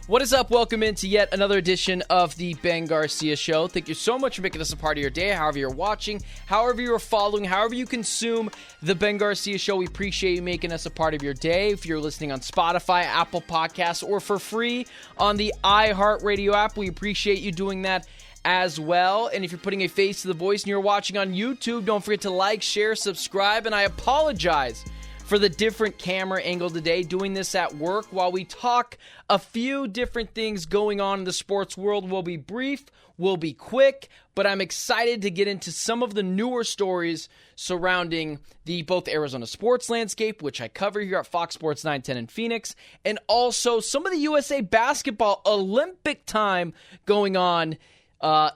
What is up? Welcome into yet another edition of the Ben Garcia Show. Thank you so much for making us a part of your day, however you're watching, however you're following, however you consume the Ben Garcia Show. We appreciate you making us a part of your day. If you're listening on Spotify, Apple Podcasts, or for free on the iHeartRadio app, we appreciate you doing that as well. And if you're putting a face to the voice and you're watching on YouTube, don't forget to like, share, subscribe, and I apologize for the different camera angle today, doing this at work while we talk a few different things going on in the sports world. We'll be brief, we'll be quick, but I'm excited to get into some of the newer stories surrounding the both Arizona sports landscape, which I cover here at Fox Sports 910 in Phoenix, and also some of the USA basketball Olympic time going on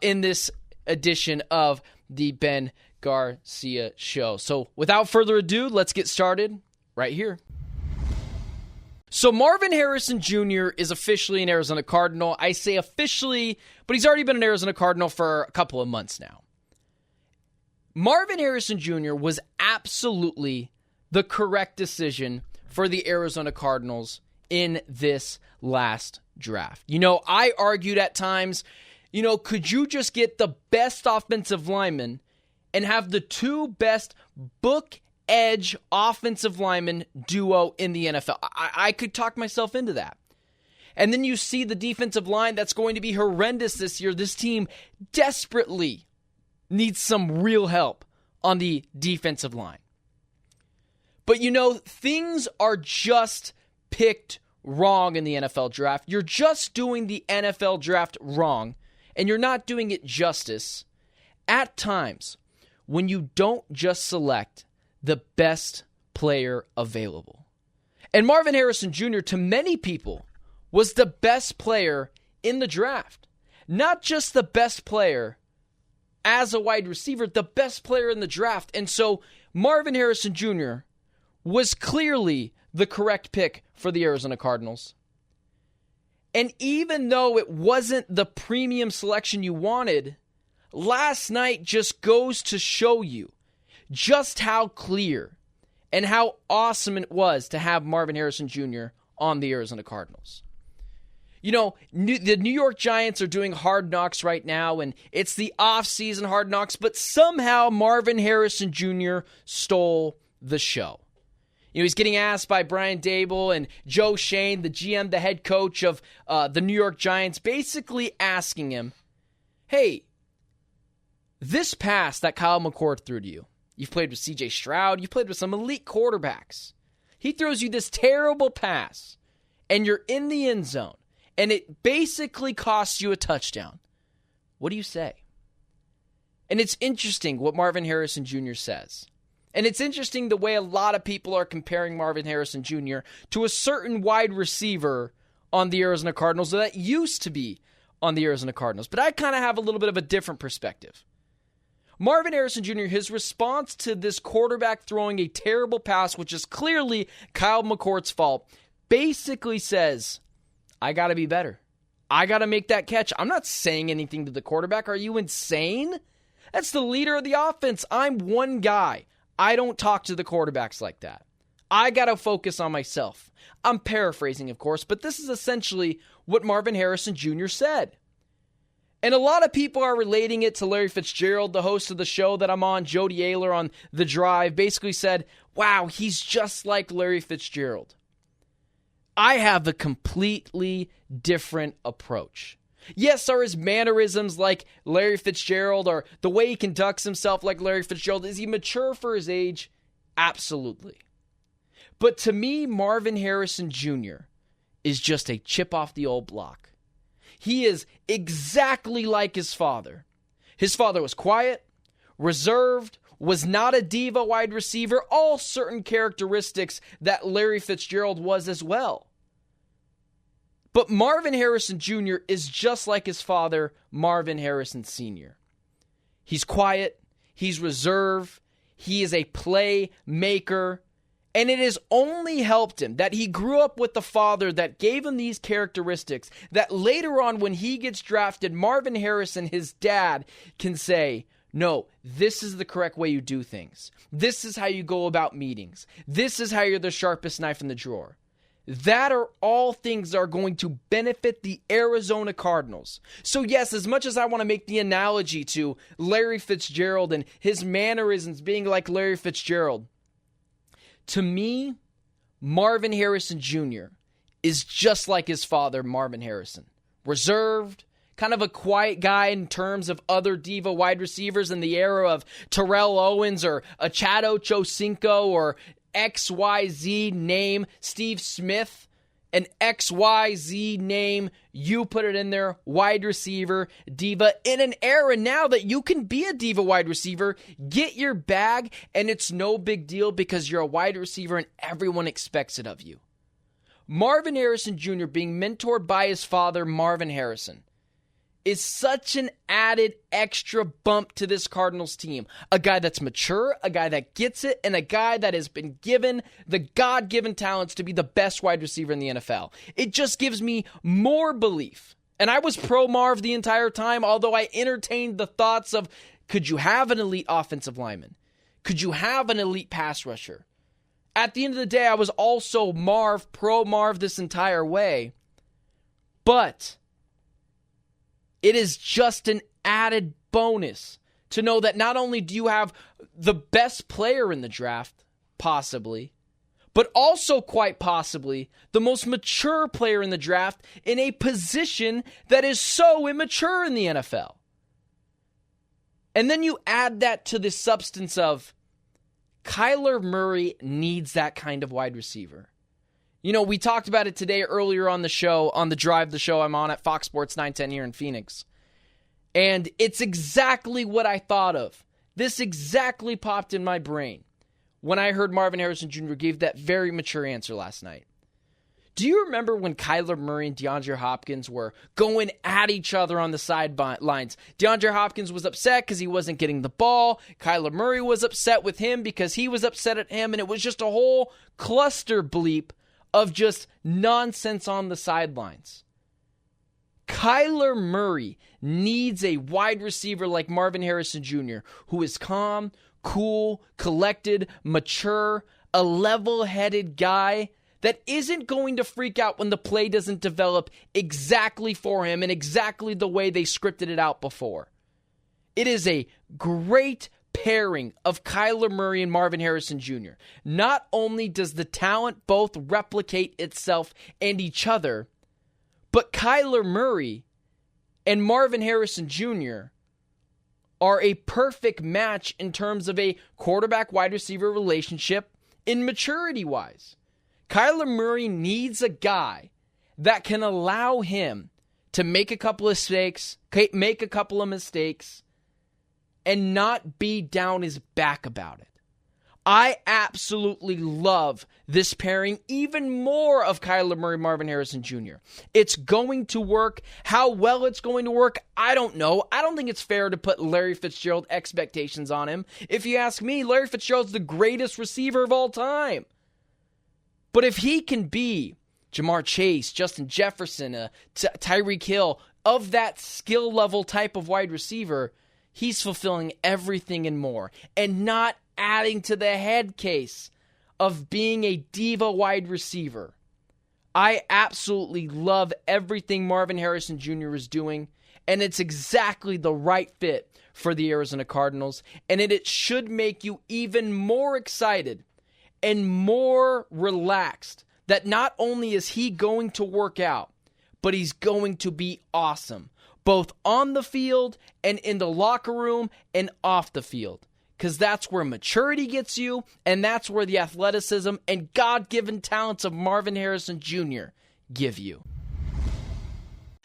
in this edition of the Ben Garcia Show. So without further ado, let's get started right here. So Marvin Harrison Jr. is officially an Arizona Cardinal. I say officially, but he's already been an Arizona Cardinal for a couple of months now. Marvin Harrison Jr. was absolutely the correct decision for the Arizona Cardinals in this last draft. You know, I argued at times, could you just get the best offensive lineman and have the two best book edge offensive lineman duo in the NFL? I could talk myself into that. And then you see the defensive line that's going to be horrendous this year. This team desperately needs some real help on the defensive line. But things are just picked wrong in the NFL draft. You're just doing the NFL draft wrong, and you're not doing it justice at times when you don't just select the best player available. And Marvin Harrison Jr., to many people, was the best player in the draft. Not just the best player as a wide receiver, the best player in the draft. And so Marvin Harrison Jr. was clearly the correct pick for the Arizona Cardinals. And even though it wasn't the premium selection you wanted, last night just goes to show you just how clear and how awesome it was to have Marvin Harrison Jr. on the Arizona Cardinals. The New York Giants are doing Hard Knocks right now, and it's the off-season Hard Knocks, but somehow Marvin Harrison Jr. stole the show. He's getting asked by Brian Daboll and Joe Shane, the GM, the head coach of the New York Giants, basically asking him, hey, this pass that Kyle McCord threw to you, you've played with C.J. Stroud, you've played with some elite quarterbacks. He throws you this terrible pass, and you're in the end zone, and it basically costs you a touchdown. What do you say? And it's interesting what Marvin Harrison Jr. says. And it's interesting the way a lot of people are comparing Marvin Harrison Jr. to a certain wide receiver on the Arizona Cardinals that used to be on the Arizona Cardinals. But I kind of have a little bit of a different perspective. Marvin Harrison Jr., his response to this quarterback throwing a terrible pass, which is clearly Kyle McCord's fault, basically says, I got to be better. I got to make that catch. I'm not saying anything to the quarterback. Are you insane? That's the leader of the offense. I'm one guy. I don't talk to the quarterbacks like that. I got to focus on myself. I'm paraphrasing, of course, but this is essentially what Marvin Harrison Jr. said. And a lot of people are relating it to Larry Fitzgerald, the host of the show that I'm on, Jody Ayler on The Drive, basically said, wow, he's just like Larry Fitzgerald. I have a completely different approach. Yes, are his mannerisms like Larry Fitzgerald, or the way he conducts himself like Larry Fitzgerald? Is he mature for his age? Absolutely. But to me, Marvin Harrison Jr. is just a chip off the old block. He is exactly like his father. His father was quiet, reserved, was not a diva wide receiver, all certain characteristics that Larry Fitzgerald was as well. But Marvin Harrison Jr. is just like his father, Marvin Harrison Sr. He's quiet, he's reserved, he is a playmaker, and it has only helped him that he grew up with the father that gave him these characteristics, that later on when he gets drafted, Marvin Harrison, his dad, can say, no, this is the correct way you do things. This is how you go about meetings. This is how you're the sharpest knife in the drawer. that are all things that are going to benefit the Arizona Cardinals. So yes, as much as I want to make the analogy to Larry Fitzgerald and his mannerisms being like Larry Fitzgerald, to me, Marvin Harrison Jr. is just like his father, Marvin Harrison. Reserved, kind of a quiet guy in terms of other diva wide receivers in the era of Terrell Owens or Chad Ochocinco or XYZ name, Steve Smith, an XYZ name, you put it in there, wide receiver, diva, in an era now that you can be a diva wide receiver, get your bag, and it's no big deal because you're a wide receiver and everyone expects it of you. Marvin Harrison Jr. being mentored by his father, Marvin Harrison, is such an added extra bump to this Cardinals team. A guy that's mature, a guy that gets it, and a guy that has been given the God-given talents to be the best wide receiver in the NFL. It just gives me more belief. And I was pro-Marv the entire time, although I entertained the thoughts of, could you have an elite offensive lineman? Could you have an elite pass rusher? At the end of the day, I was also pro-Marv this entire way. But it is just an added bonus to know that not only do you have the best player in the draft, possibly, but also quite possibly the most mature player in the draft in a position that is so immature in the NFL. And then you add that to the substance of Kyler Murray needs that kind of wide receiver. You know, we talked about it today earlier on the show, on the drive, the show I'm on at Fox Sports 910 here in Phoenix. And it's exactly what I thought of. This exactly popped in my brain when I heard Marvin Harrison Jr. gave that very mature answer last night. Do you remember when Kyler Murray and DeAndre Hopkins were going at each other on the sidelines? DeAndre Hopkins was upset because he wasn't getting the ball. Kyler Murray was upset with him because he was upset at him. And it was just a whole cluster bleep of just nonsense on the sidelines. Kyler Murray needs a wide receiver like Marvin Harrison Jr., who is calm, cool, collected, mature, a level-headed guy that isn't going to freak out when the play doesn't develop exactly for him and exactly the way they scripted it out before. It is a great pairing of Kyler Murray and Marvin Harrison Jr. Not only does the talent both replicate itself and each other, but Kyler Murray and Marvin Harrison Jr. are a perfect match in terms of a quarterback-wide receiver relationship in maturity-wise. Kyler Murray needs a guy that can allow him to make a couple of mistakes, and not be down his back about it. I absolutely love this pairing, even more of Kyler Murray, Marvin Harrison Jr. It's going to work. How well it's going to work, I don't know. I don't think it's fair to put Larry Fitzgerald expectations on him. If you ask me, Larry Fitzgerald's the greatest receiver of all time. But if he can be Jamar Chase, Justin Jefferson, Tyreek Hill, of that skill level type of wide receiver, he's fulfilling everything and more, and not adding to the head case of being a diva wide receiver. I absolutely love everything Marvin Harrison Jr. is doing, and it's exactly the right fit for the Arizona Cardinals, and it should make you even more excited and more relaxed that not only is he going to work out, but he's going to be awesome, both on the field and in the locker room and off the field. Because that's where maturity gets you, and that's where the athleticism and God-given talents of Marvin Harrison Jr. give you.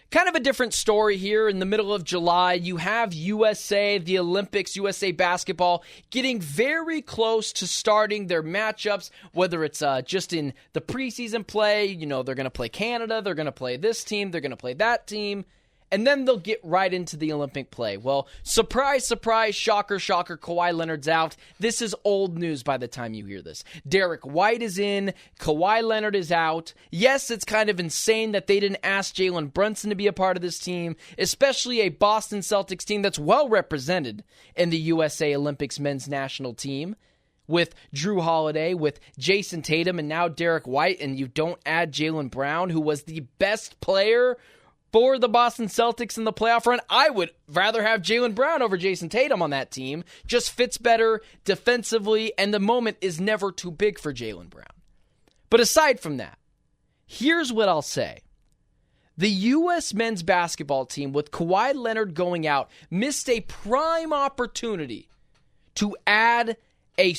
Kind of a different story here in the middle of July. You have USA, the Olympics, USA basketball, getting very close to starting their matchups, whether it's just in the preseason play. You know, they're going to play Canada, they're going to play this team, they're going to play that team. And then they'll get right into the Olympic play. Well, surprise, surprise, shocker, shocker, Kawhi Leonard's out. This is old news by the time you hear this. Derek White is in. Kawhi Leonard is out. Yes, it's kind of insane that they didn't ask Jalen Brunson to be a part of this team, especially a Boston Celtics team that's well represented in the USA Olympics men's national team. with Drew Holiday, with Jason Tatum, and now Derek White, and you don't add Jaylen Brown, who was the best player for the Boston Celtics in the playoff run. I would rather have Jaylen Brown over Jason Tatum on that team. Just fits better defensively, and the moment is never too big for Jaylen Brown. But aside from that, here's what I'll say. The U.S. men's basketball team, with Kawhi Leonard going out, missed a prime opportunity to add a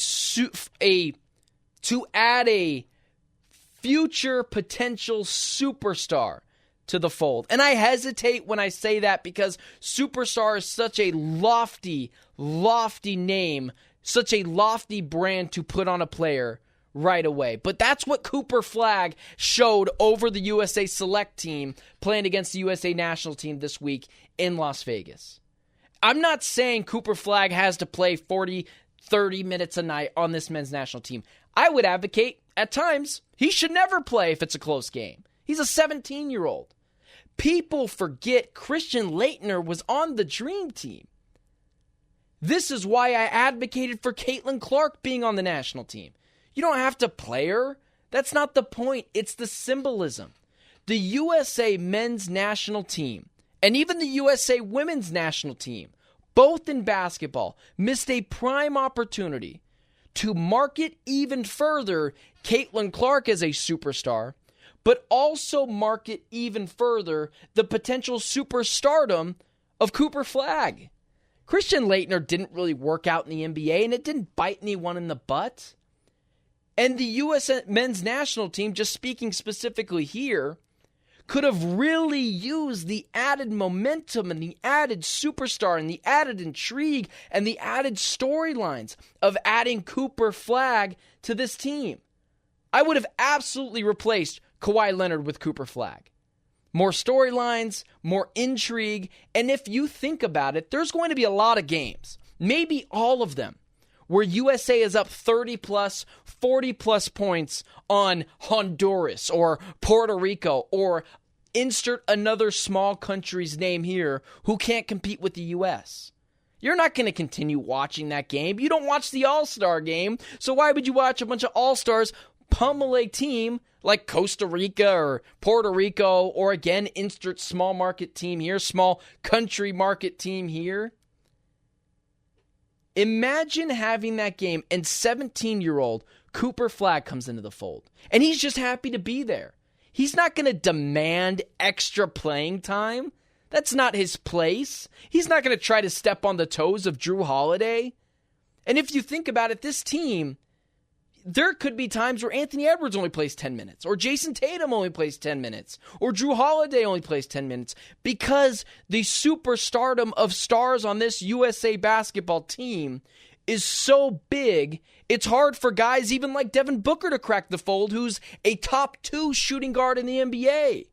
future potential superstar to the fold. And I hesitate when I say that because superstar is such a lofty name, such a lofty brand to put on a player right away. But that's what Cooper Flagg showed over the USA Select team playing against the USA National team this week in Las Vegas. I'm not saying Cooper Flagg has to play 40, 30 minutes a night on this men's national team. I would advocate, at times, he should never play if it's a close game. He's a 17-year-old. People forget Christian Laettner was on the Dream Team. This is why I advocated for Caitlin Clark being on the national team. You don't have to play her. That's not the point. It's the symbolism. The USA men's national team and even the USA women's national team, both in basketball, missed a prime opportunity to market even further Caitlin Clark as a superstar, but also market even further the potential superstardom of Cooper Flagg. Christian Laettner didn't really work out in the NBA, and it didn't bite anyone in the butt. And the U.S. men's national team, just speaking specifically here, could have really used the added momentum and the added superstar and the added intrigue and the added storylines of adding Cooper Flagg to this team. I would have absolutely replaced Kawhi Leonard with Cooper Flagg. More storylines, more intrigue, and if you think about it, there's going to be a lot of games, maybe all of them, where USA is up 30-plus, 40-plus points on Honduras or Puerto Rico or insert another small country's name here who can't compete with the U.S. You're not going to continue watching that game. You don't watch the All-Star game, so why would you watch a bunch of All-Stars pummel a team like Costa Rica or Puerto Rico or, again, insert small market team here, small country market team here? Imagine having that game and 17-year-old Cooper Flagg comes into the fold. And he's just happy to be there. He's not going to demand extra playing time. That's not his place. He's not going to try to step on the toes of Drew Holiday. And if you think about it, this team, there could be times where Anthony Edwards only plays 10 minutes, or Jason Tatum only plays 10 minutes, or Drew Holiday only plays 10 minutes, because the superstardom of stars on this USA basketball team is so big, it's hard for guys even like Devin Booker to crack the fold, who's a top 2 shooting guard in the NBA.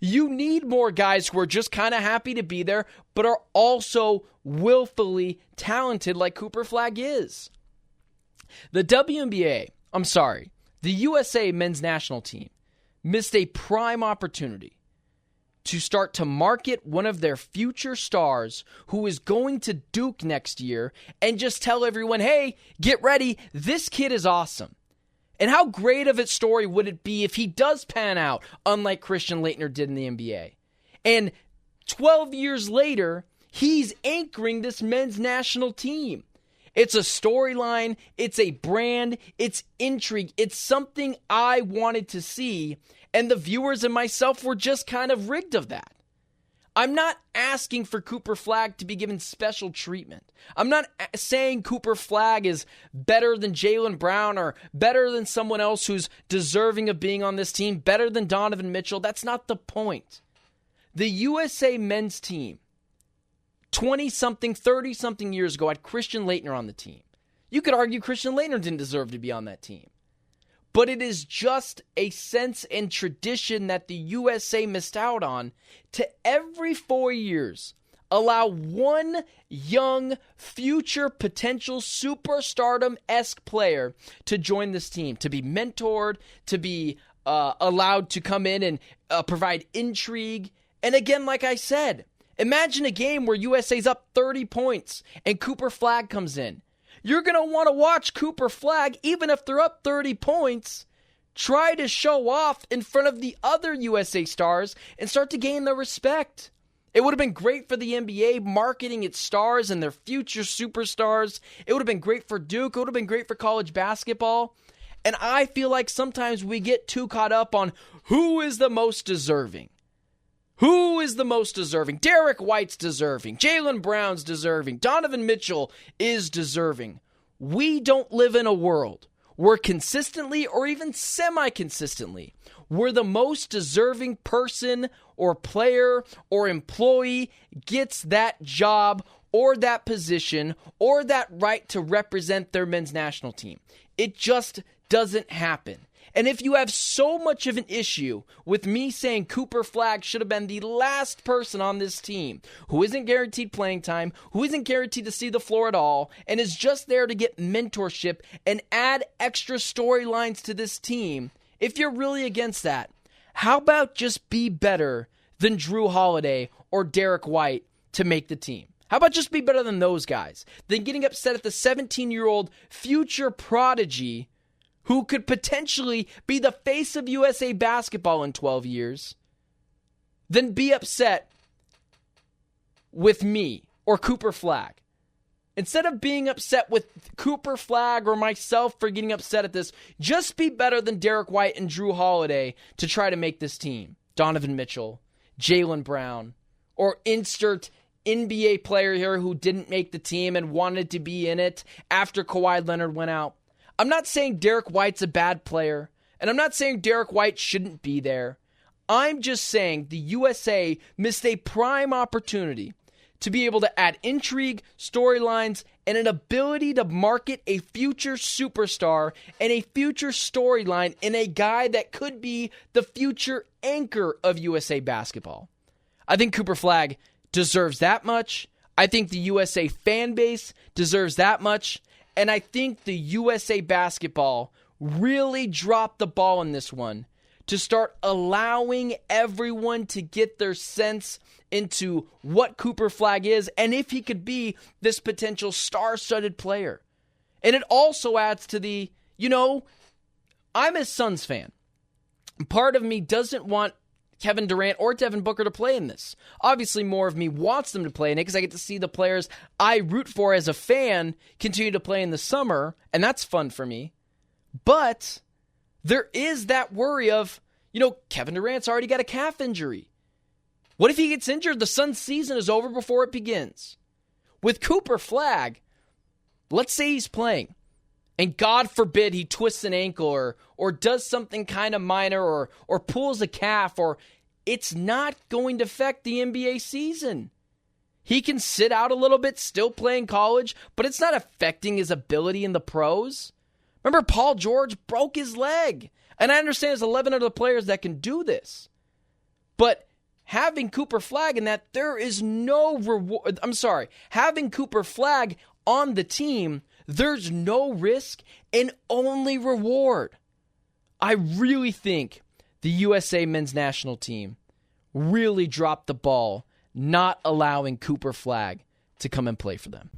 You need more guys who are just kind of happy to be there, but are also willfully talented like Cooper Flagg is. The USA men's national team missed a prime opportunity to start to market one of their future stars who is going to Duke next year and just tell everyone, hey, get ready, this kid is awesome. And how great of a story would it be if he does pan out, unlike Christian Laettner did in the NBA? And 12 years later, he's anchoring this men's national team. It's a storyline, it's a brand, it's intrigue, it's something I wanted to see, and the viewers and myself were just kind of rigged of that. I'm not asking for Cooper Flagg to be given special treatment. I'm not saying Cooper Flagg is better than Jaylen Brown or better than someone else who's deserving of being on this team, better than Donovan Mitchell. That's not the point. The USA men's team 20-something, 30-something years ago had Christian Laettner on the team. You could argue Christian Laettner didn't deserve to be on that team. But it is just a sense and tradition that the USA missed out on to every 4 years allow one young, future potential superstardom-esque player to join this team, to be mentored, to be allowed to come in and provide intrigue. And again, like I said, imagine a game where USA's up 30 points and Cooper Flagg comes in. you're going to want to watch Cooper Flagg, even if they're up 30 points, try to show off in front of the other USA stars and start to gain their respect. It would have been great for the NBA marketing its stars and their future superstars. It would have been great for Duke. It would have been great for college basketball. And I feel like sometimes we get too caught up on who is the most deserving. Who is the most deserving? Derek White's deserving. Jaylen Brown's deserving. Donovan Mitchell is deserving. We don't live in a world where consistently or even semi-consistently where the most deserving person or player or employee gets that job or that position or that right to represent their men's national team. It just doesn't happen. And if you have so much of an issue with me saying Cooper Flagg should have been the last person on this team who isn't guaranteed playing time, who isn't guaranteed to see the floor at all, and is just there to get mentorship and add extra storylines to this team, if you're really against that, how about just be better than Drew Holiday or Derek White to make the team? How about just be better than those guys than getting upset at the 17-year-old future prodigy who could potentially be the face of USA basketball in 12 years, then be upset with me or Cooper Flagg. Instead of being upset with Cooper Flagg or myself for getting upset at this, just be better than Derek White and Drew Holiday to try to make this team. Donovan Mitchell, Jaylen Brown, or insert NBA player here who didn't make the team and wanted to be in it after Kawhi Leonard went out. I'm not saying Derek White's a bad player, and I'm not saying Derek White shouldn't be there. I'm just saying the USA missed a prime opportunity to be able to add intrigue, storylines, and an ability to market a future superstar and a future storyline in a guy that could be the future anchor of USA basketball. I think Cooper Flagg deserves that much. I think the USA fan base deserves that much. And I think the USA basketball really dropped the ball in this one to start allowing everyone to get their sense into what Cooper Flagg is and if he could be this potential star-studded player. And it also adds to the, I'm a Suns fan. Part of me doesn't want Kevin Durant or Devin Booker to play in this. Obviously, more of me wants them to play in it because I get to see the players I root for as a fan continue to play in the summer, and that's fun for me. But there is that worry of, Kevin Durant's already got a calf injury. What if he gets injured? The Suns' season is over before it begins. With Cooper Flagg, let's say he's playing, and God forbid he twists an ankle or does something kind of minor or pulls a calf, or it's not going to affect the NBA season. He can sit out a little bit, still play in college, but it's not affecting his ability in the pros. Remember, Paul George broke his leg. And I understand there's 11 other players that can do this. But having Cooper Flagg in that, there is no reward. Having Cooper Flagg on the team, there's no risk and only reward. I really think the USA men's national team really dropped the ball not allowing Cooper Flagg to come and play for them.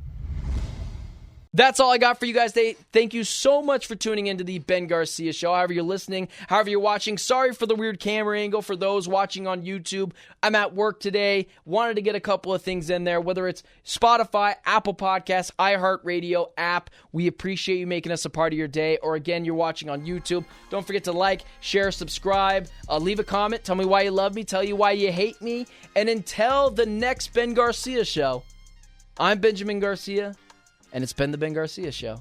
That's all I got for you guys today. Thank you so much for tuning into the Ben Garcia Show. However you're listening, however you're watching, sorry for the weird camera angle for those watching on YouTube. I'm at work today. Wanted to get a couple of things in there, whether it's Spotify, Apple Podcasts, iHeartRadio app. We appreciate you making us a part of your day. Or again, you're watching on YouTube. Don't forget to like, share, subscribe, leave a comment. Tell me why you love me. Tell you why you hate me. And until the next Ben Garcia Show, I'm Benjamin Garcia. And it's been the Ben Garcia Show.